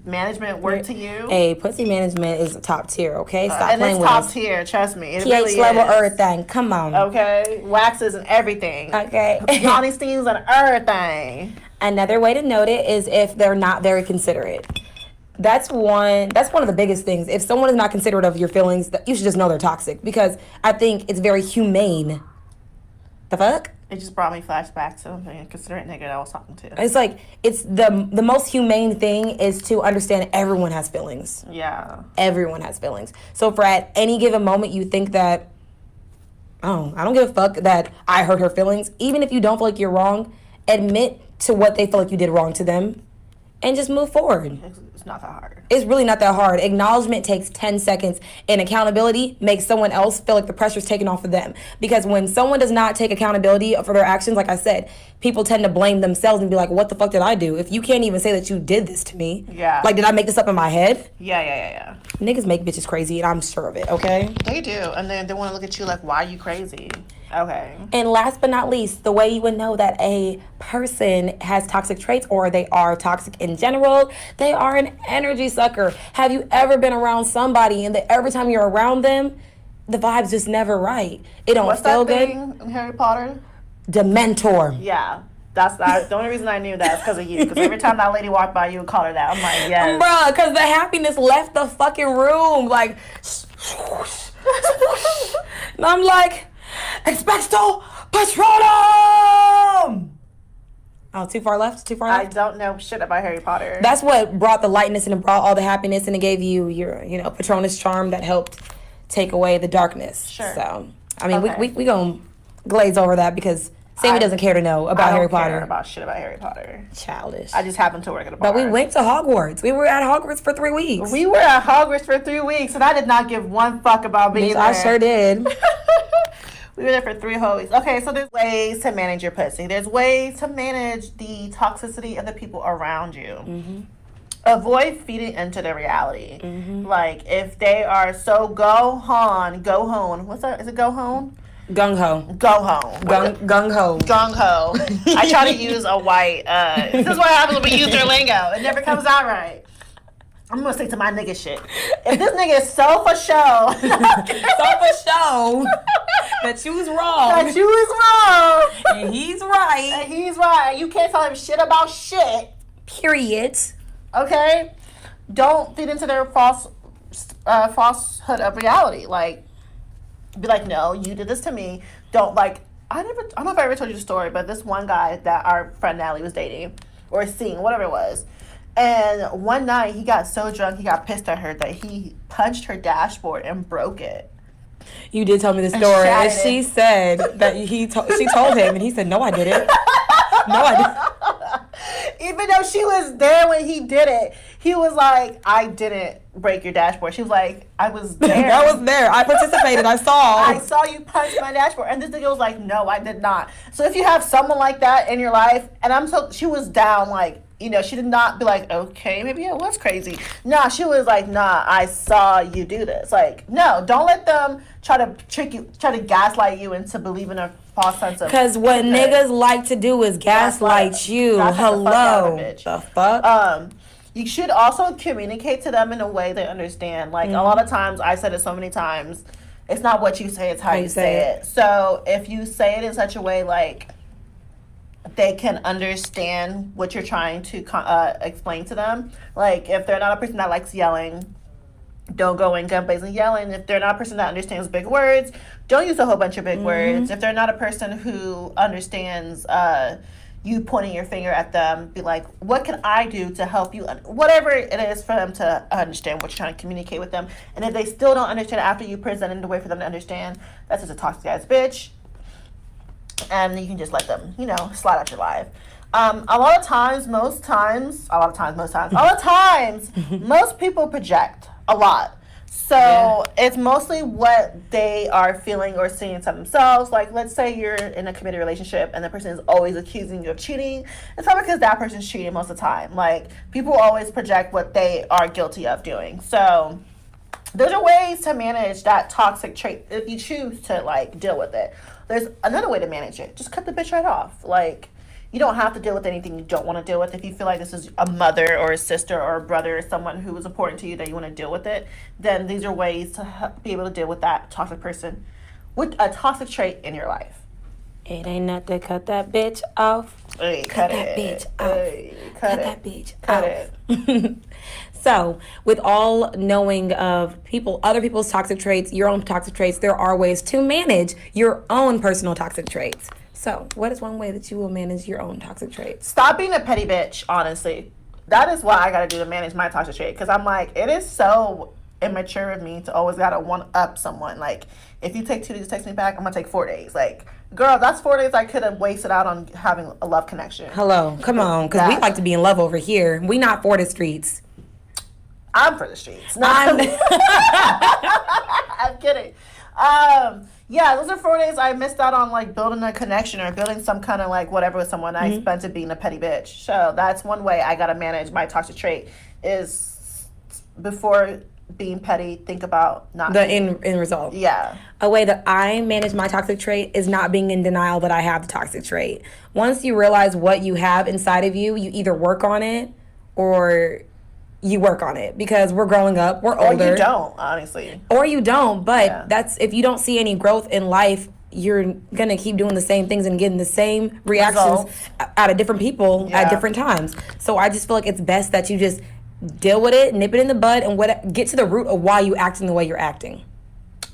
management work to you. Hey, pussy management is top tier, okay? Stop And playing it's with top us. tier, trust me. It pH really level, is. everything. Come on. Okay? Waxes and everything. Okay. Johnny Steams and everything. Another way to note it is if they're not very considerate. That's one of the biggest things. If someone is not considerate of your feelings, you should just know they're toxic, because I think it's very humane. The fuck? It just brought me flashbacks to a considerate nigga that I was talking to. It's like, it's the most humane thing is to understand everyone has feelings. Yeah. Everyone has feelings. So for at any given moment you think that, oh, I don't give a fuck that I hurt her feelings, even if you don't feel like you're wrong, admit to what they feel like you did wrong to them and just move forward. It's not that hard. It's really not that hard. Acknowledgement takes 10 seconds, and accountability makes someone else feel like the pressure's taken off of them. Because when someone does not take accountability for their actions, like I said, people tend to blame themselves and be like, what the fuck did I do? If you can't even say that you did this to me. Yeah. Like, did I make this up in my head? Yeah. Niggas make bitches crazy, and I'm sure of it, okay? They do. And then they want to look at you like, why are you crazy? Okay. And last but not least, the way you would know that a person has toxic traits or they are toxic in general, they are an energy sucker. Have you ever been around somebody and that every time you're around them, the vibe's just never right? It don't What's feel that good. thing in Harry Potter? Dementor. Yeah. That's the only reason I knew that is because of you. Because every time that lady walked by, you would call her that. I'm like, yes. Bruh, because the happiness left the fucking room. Like, and I'm like, Expecto Patronum! Oh, too far left? Too far I left? don't know shit about Harry Potter. That's what brought the lightness and it brought all the happiness and it gave you your, Patronus charm that helped take away the darkness. Sure. So, I mean, Okay. we gonna glaze over that because Sammy doesn't care to know about Harry I don't care Potter. about shit about Harry Potter. Childish. I just happened to work at a bar. But we went to Hogwarts. We were at Hogwarts for 3 weeks. We were at Hogwarts for 3 weeks, and I did not give one fuck about being there. I sure did. We were there for 3 whole weeks. Okay, so there's ways to manage your pussy. There's ways to manage the toxicity of the people around you. Mm-hmm. Avoid feeding into their reality. Mm-hmm. Like, if they are so go home. What's that? Is it go home? Gung ho. Go home. Gung ho. Gung ho. I try to use a white, this is what happens when we use their lingo. It never comes out right. I'm gonna stick to my nigga shit. If this nigga is so for show, So for show that you was wrong. that you is wrong, And he's right. and he's right, you can't tell him shit about shit. Period. Okay, don't feed into their falsehood of reality. Like, be like, no, you did this to me. Don't like. I don't know if I ever told you the story, but this one guy that our friend Natalie was dating or seeing, whatever it was. And one night he got so drunk, he got pissed at her that he punched her dashboard and broke it. You did tell me the story, and shattered she it. said that she told him, and he said, "No, I didn't. No, I didn't." Even though she was there when he did it, he was like, "I didn't break your dashboard." She was like, "I was there. I was there. I participated. I saw. I saw you punch my dashboard." And this nigga was like, "No, I did not." So if you have someone like that in your life, and she was down, like, she did not be like, okay, maybe it was crazy. Nah, she was like, nah, I saw you do this. Like, no, don't let them try to trick you, try to gaslight you into believing a false sense of. Because what niggas like to do is gaslight you. Gaslight the fuck out Hello. of a bitch. The fuck? You should also communicate to them in a way they understand. Like, a lot of times, I said it so many times, it's not what you say, it's how you say it. So if you say it in such a way, like, they can understand what you're trying to explain to them. Like, if they're not a person that likes yelling, don't go in gun blazing yelling. If they're not a person that understands big words, don't use a whole bunch of big words. If they're not a person who understands you pointing your finger at them, be like, what can I do to help you? Whatever it is for them to understand what you're trying to communicate with them. And if they still don't understand after you present it in a way for them to understand, that's just a toxic ass bitch. And you can just let them, slide out your life. Most people project a lot. So it's mostly what they are feeling or seeing to themselves. Like, let's say you're in a committed relationship and the person is always accusing you of cheating. It's probably because that person's cheating most of the time. Like, people always project what they are guilty of doing. So those are ways to manage that toxic trait if you choose to, like, deal with it. There's another way to manage it. Just cut the bitch right off. Like, you don't have to deal with anything you don't want to deal with. If you feel like this is a mother or a sister or a brother or someone who is important to you that you want to deal with it, then these are ways to be able to deal with that toxic person, with a toxic trait in your life. It ain't nothing. Cut that bitch off. Hey, Cut that bitch off. Hey, Cut it. that bitch Cut off. it. So, with all knowing of other people's toxic traits, your own toxic traits, there are ways to manage your own personal toxic traits. So, what is one way that you will manage your own toxic traits? Stop being a petty bitch, honestly. That is what I gotta do to manage my toxic trait. Because I'm like, it is so immature of me to always gotta one up someone. Like, if you take 2 days to text me back, I'm gonna take 4 days. Like, girl, that's 4 days I could have wasted out on having a love connection. Hello, come on, because we That- like to be in love over here. We not for the streets. I'm for the streets. No, I'm- I'm kidding. Yeah, those are 4 days I missed out on, like, building a connection or building some kind of, like, whatever with someone. I spent it being a petty bitch. So that's one way I gotta manage my toxic trait is before being petty, think about not The being, end result. yeah. A way that I manage my toxic trait is not being in denial that I have the toxic trait. Once you realize what you have inside of you, you either work on it or you work on it, because we're growing up, we're Or older. you don't, honestly. Or you don't, but Yeah. that's if you don't see any growth in life, you're gonna keep doing the same things and getting the same reactions Results. out of different people Yeah. at different times. So I just feel like it's best that you just deal with it, nip it in the bud, and get to the root of why you acting the way you're acting.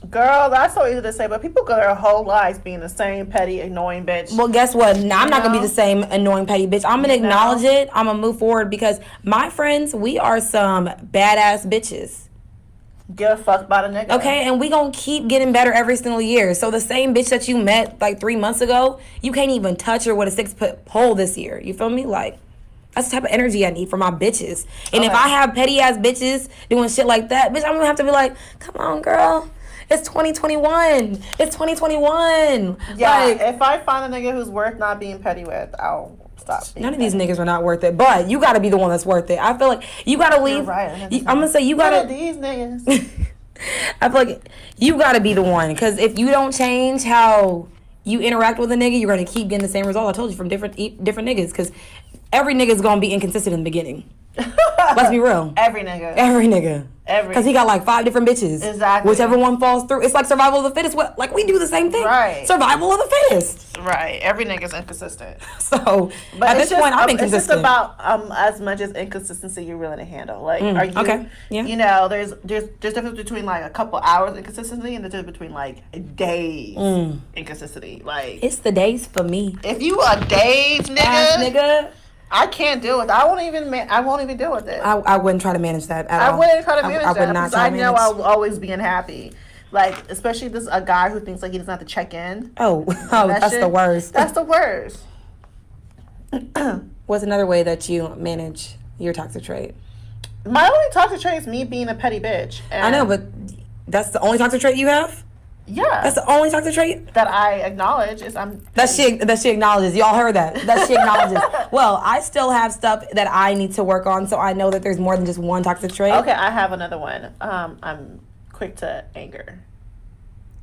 Girl, that's so easy to say, but people go their whole lives being the same petty, annoying bitch. Well, guess what? Now, I'm not gonna be know? the same annoying petty bitch. I'm gonna acknowledge it. I'm gonna move forward, because my friends, we are some badass bitches. Give a fuck about a nigga. Okay, and we gonna keep getting better every single year. So the same bitch that you met like 3 months ago, you can't even touch her with a 6-foot pole this year. You feel me? Like, that's the type of energy I need for my bitches. And if Okay. I have petty ass bitches doing shit like that, bitch, I'm gonna have to be like, come on, girl. It's 2021. It's 2021. Yeah, Like, if I find a nigga who's worth not being petty with, I'll stop being none of these petty. niggas are not worth it, but you gotta be the one that's worth it. I feel like you gotta leave. right. I'm gonna say you None of gotta. these niggas. I feel like you gotta be the one, because if you don't change how you interact with a nigga, you're gonna keep getting the same result. I told you, from different niggas, because every nigga's gonna be inconsistent in the beginning. Let's be real. Every nigga. Every nigga. Every- Because he got like 5 different bitches. Exactly. Whichever one falls through. It's like survival of the fittest. Like, we do the same thing. Right. Survival of the fittest. Right. Every nigga's inconsistent. So, But at it's this point, I'm it's just inconsistent. about as much as inconsistency you're willing to handle. Like, are you? okay. Yeah. You know, there's difference between like a couple hours inconsistency and the difference between like days inconsistency. Like, It's the days for me. if you a days Ass nigga, nigga. I can't deal with it. I won't even deal with it. I wouldn't try to manage that at all. I wouldn't try to manage I that would not because try I to know manage. I'll always be unhappy. Like, especially this a guy who thinks like he doesn't have to check in. Oh, That that's shit- the worst. That's the worst. What's another way that you manage your toxic trait? My only toxic trait is me being a petty bitch. And I know, but that's the only toxic trait you have? yeah, That's the only toxic trait? that I acknowledge is I'm. That she acknowledges. Y'all heard that. That she acknowledges. Well, I still have stuff that I need to work on, so I know that there's more than just one toxic trait. Okay, I have another one. I'm quick to anger.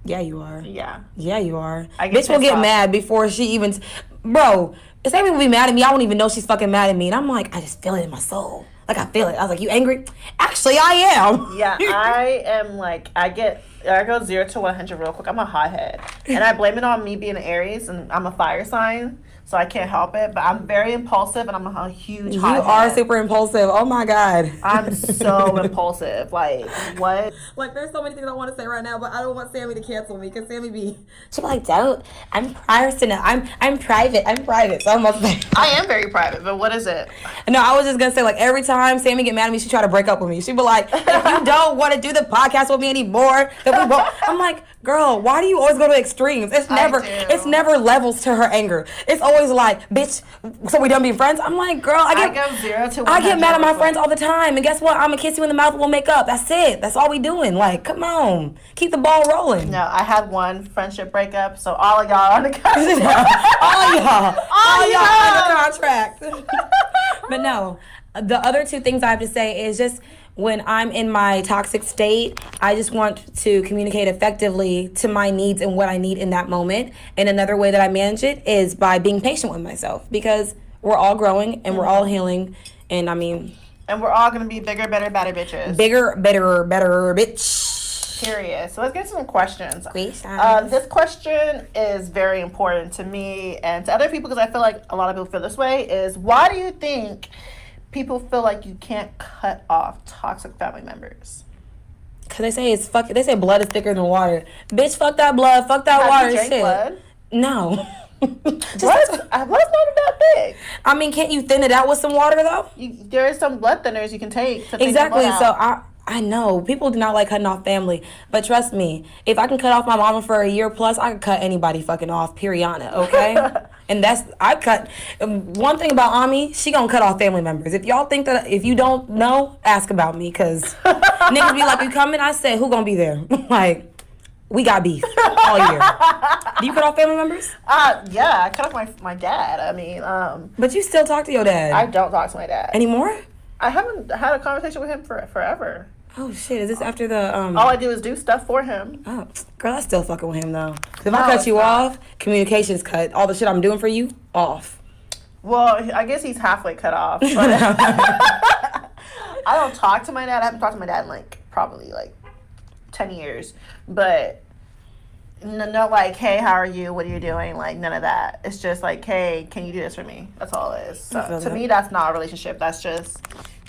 Yeah, you are. Yeah. Yeah, you are. I get Bitch will pissed get off. mad before she even. Bro, if somebody will be mad at me, I won't even know she's fucking mad at me. And I'm like, I just feel it in my soul. Like, I feel it. I was like, you angry? Actually, I am. Yeah, I am like I go 0 to 100 real quick. I'm a hothead, and I blame it on me being an Aries, and I'm a fire sign, so I can't help it. But I'm very impulsive, and I'm a huge You hothead. are super impulsive. Oh my God. I'm so impulsive. Like, what? Like, there's so many things I want to say right now, but I don't want Sammy to cancel me, because Sammy be. She'll be like, don't. I'm personal. I'm private. I'm private. So I'm about to say. I am very private, but what is it? No, I was just gonna say, like, every time Sammy get mad at me, she try to break up with me. She be like, if you don't want to do the podcast with me anymore, then we both. I'm like, girl, why do you always go to extremes? It's do. never levels to her anger. It's always like, bitch, so we done being friends? I'm like, girl, I go 0 to 100. I get mad at my real quick. friends all the time, and guess what? I'm gonna kiss you in the mouth and we'll make up. That's it. That's all we doing. Like, come on, keep the ball rolling. No, I had one friendship breakup, so all of y'all are on the contract. all y'all under contract. But no, the other two things I have to say is just when I'm in my toxic state, I just want to communicate effectively to my needs and what I need in that moment. And another way that I manage it is by being patient with myself, because we're all growing and we're all healing. And I mean, and we're all gonna be bigger, better, better bitches. bigger, better, bitch. Period. So let's get some questions. Questions. This question is very important to me and to other people, because I feel like a lot of people feel this way. Is why do you think people feel like you can't cut off toxic family members? Cause they say they say blood is thicker than water. Bitch, fuck that blood, fuck that Have water you drank shit. blood? No. Blood's not that big. I mean, can't you thin it out with some water though? There are some blood thinners you can take to thin Exactly. your blood So out. I know people do not like cutting off family, but trust me, if I can cut off my mama for a year plus, I can cut anybody fucking off. Periana. Okay. And I cut. One thing about Ami, she gonna cut off family members. If y'all think that, if you don't know, ask about me, cause niggas be like, "You coming?" I said, "Who gonna be there?" Like, we got beef all year. Do you cut off family members? Yeah, I cut off my dad. I mean, But you still talk to your dad. I don't talk to my dad anymore? I haven't had a conversation with him forever. Oh shit! Is this after the All I do is do stuff for him. Oh, girl, I still fucking with him though. 'Cause if No, I cut it's you not. off, communication's cut. All the shit I'm doing for you, off. Well, I guess he's halfway cut off. But I don't talk to my dad. I haven't talked to my dad in probably 10 years. But no, like, hey, how are you? What are you doing? Like, none of that. It's just like, hey, can you do this for me? That's all it is. So feel to that. me, that's not a relationship. That's just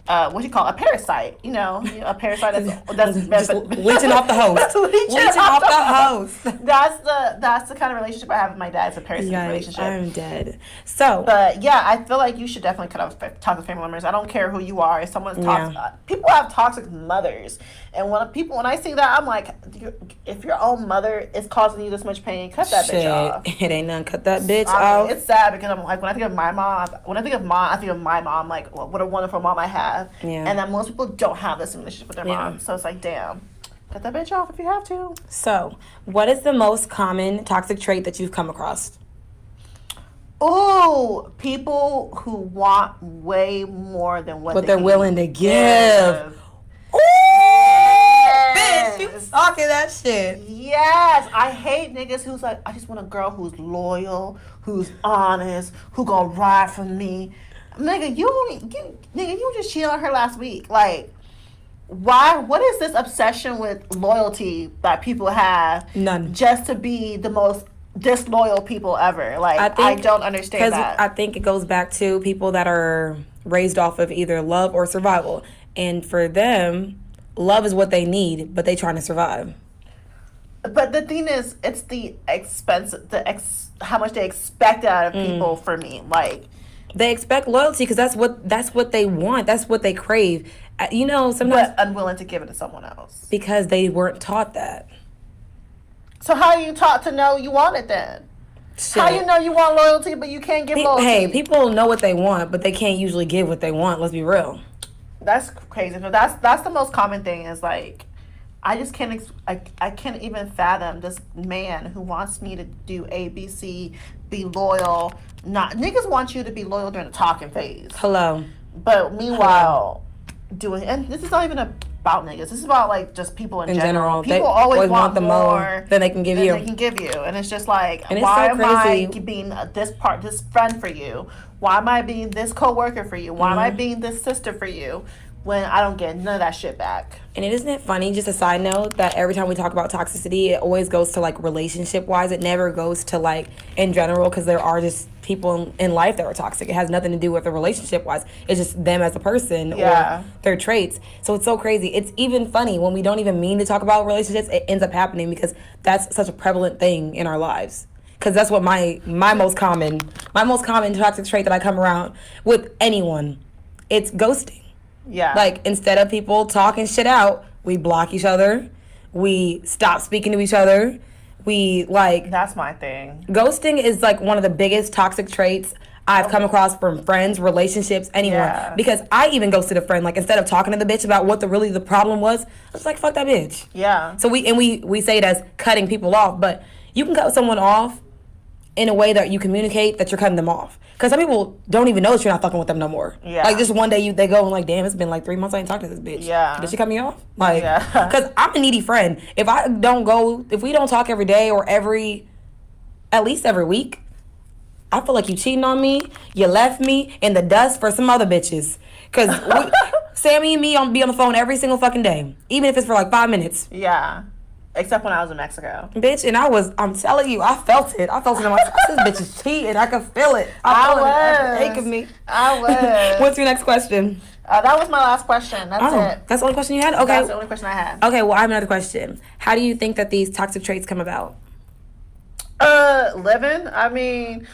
what you call a parasite. You know, a parasite that's Just leeching off the host. Leeching off the host. That's the kind of relationship I have with my dad. It's a parasite Yikes, relationship. I'm dead. So, But yeah, I feel like you should definitely cut off toxic family members. I don't care who you are. If someone's toxic, people have toxic mothers, and when I see that, I'm like, if your own mother is causing you this much pain, cut that bitch off. it ain't none. Cut that bitch I off. mean, it's sad because I'm like, when I think of my mom, I think of my mom. Like, what a wonderful mom I have, Yeah. and that most people don't have this relationship with their Yeah. mom. So it's like, damn, cut that bitch off if you have to. So, what is the most common toxic trait that you've come across? Ooh, people who want way more than what They're can willing to give. Ooh, bitch, you talking that shit. Yes, I hate niggas who's like, I just want a girl who's loyal, who's honest, who gonna ride for me. Nigga, you just cheated on her last week. Like, why? What is this obsession with loyalty that people have? None. Just to be the most disloyal people ever. Like, I don't understand that. I think it goes back to people that are raised off of either love or survival, and for them, love is what they need, but they trying to survive. But the thing is, it's the expense, how much they expect out of people. For me, like, They expect loyalty because that's what they want. That's what they crave. You know, sometimes but unwilling to give it to someone else. because they weren't taught that. So how are you taught to know you want it then? Shit. How you know you want loyalty, but you can't give loyalty? Hey, people know what they want, but they can't usually give what they want. Let's be real. That's crazy. But that's the most common thing is like, I just can't. I can't even fathom this man who wants me to do A, B, C, be loyal. Not niggas want you to be loyal during the talking phase, Hello. but meanwhile, doing, and this is not even about niggas. This is about like just people in general. They People always want the more than they can give than you. they can give you, and it's just like, And it's why so am I crazy. being this friend for you? Why am I being this coworker for you? Why am Mm-hmm. I being this sister for you? When I don't get none of that shit back. And isn't it funny, just a side note, that every time we talk about toxicity, it always goes to like relationship wise. It never goes to like in general, because there are just people in life that are toxic. It has nothing to do with the relationship wise. It's just them as a person Yeah. or their traits. So it's so crazy. It's even funny when we don't even mean to talk about relationships, it ends up happening because that's such a prevalent thing in our lives. Because that's what my most common toxic trait that I come around with anyone, it's ghosting. Yeah. Like, instead of people talking shit out, we block each other. We stop speaking to each other. We, like, that's my thing. ghosting is, like, one of the biggest toxic traits I've come across from friends, relationships, anyone. Yeah. Because I even ghosted a friend. Like, instead of talking to the bitch about what the problem was, I was like, fuck that bitch. Yeah. So we say it as cutting people off, but you can cut someone off in a way that you communicate that you're cutting them off. Because some people don't even know that you're not fucking with them no more. Yeah. Like, just one day they go and like, damn, it's been like 3 months I ain't talked to this bitch. Yeah. Did she cut me off? Like, Yeah. because I'm a needy friend. If we don't talk every day or at least every week, I feel like you cheating on me. You left me in the dust for some other bitches. Because Sammy and me be on the phone every single fucking day. Even if it's for like 5 minutes. Yeah. Except when I was in Mexico. Bitch, and I'm telling you, I felt it. I felt it in my this bitch is cheating. I could feel it. I felt it was. at the ache of me. I was. What's your next question? That was my last question. That's it. That's the only question you had? Okay. That's the only question I had. Okay, well, I have another question. How do you think that these toxic traits come about? Living. I mean,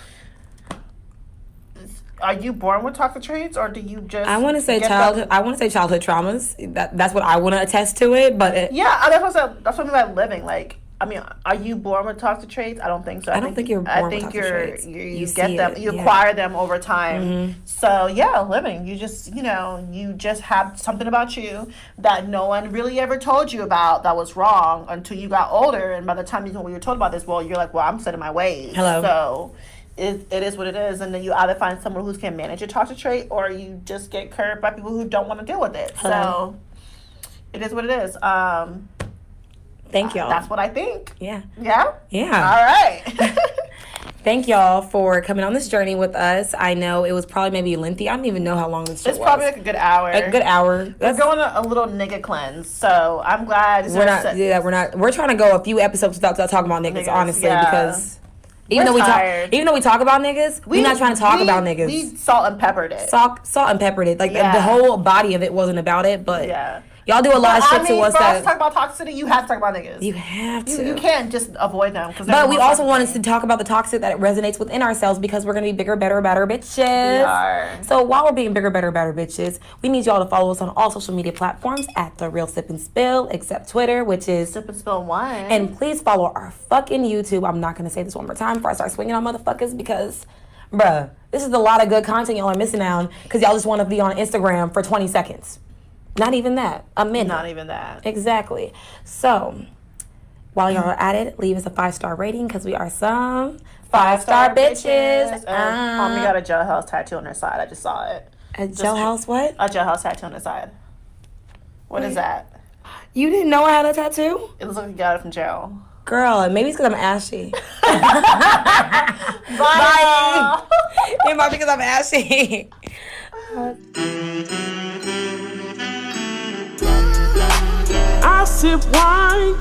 are you born with toxic traits, or do you just? I want to say get childhood. I want to say childhood traumas. That's what I want to attest to it. But Yeah, that's what I mean by living. Like, I mean, are you born with toxic traits? I don't think so. I don't think you're born with toxic traits. You see get them. it, You yeah. acquire them over time. Mm-hmm. So yeah, living. You just you just have something about you that no one really ever told you about that was wrong until you got older. And by the time you were told about this, well, you're like, well, I'm set in my ways. Hello. So. It is what it is, and then you either find someone who can manage a toxic trait, or you just get curbed by people who don't want to deal with it. Hello. So, it is what it is. thank y'all. That's what I think. Yeah. Yeah? Yeah. All right. Thank y'all for coming on this journey with us. I know it was probably maybe lengthy. I don't even know how long this shit It's was. probably like a good hour. A good hour. We're going a little nigga cleanse, so I'm glad. We're trying to go a few episodes without talking about niggas, honestly, yeah. because even We're though tired. we talk about niggas, we're not trying to talk about niggas. We salt and peppered it. Salt and peppered it. Like Yeah. the whole body of it wasn't about it, but Yeah. y'all do a lot of shit to us for us that to talk about toxicity, you have to talk about niggas. you have to. You can't just avoid them. But we also wanted to talk about the toxic that resonates within ourselves because we're going to be bigger, better, better bitches. We are. So while we're being bigger, better, better bitches, we need y'all to follow us on all social media platforms at The Real Sip and Spill, except Twitter, which is Sip and Spill 1. And please follow our fucking YouTube. I'm not going to say this one more time before I start swinging on motherfuckers because, bruh, this is a lot of good content y'all are missing out because y'all just want to be on Instagram for 20 seconds. Not even that. A minute. Not even that. Exactly. So, while y'all are at it, leave us a 5-star rating because we are some 5-star bitches. Homie got a jailhouse tattoo on her side. I just saw it. A jailhouse what? A jailhouse tattoo on her side. What is that? You didn't know I had a tattoo? It looks like you got it from jail. Girl, maybe it's because I'm ashy. Bye. It might be because I'm ashy. I sip wine,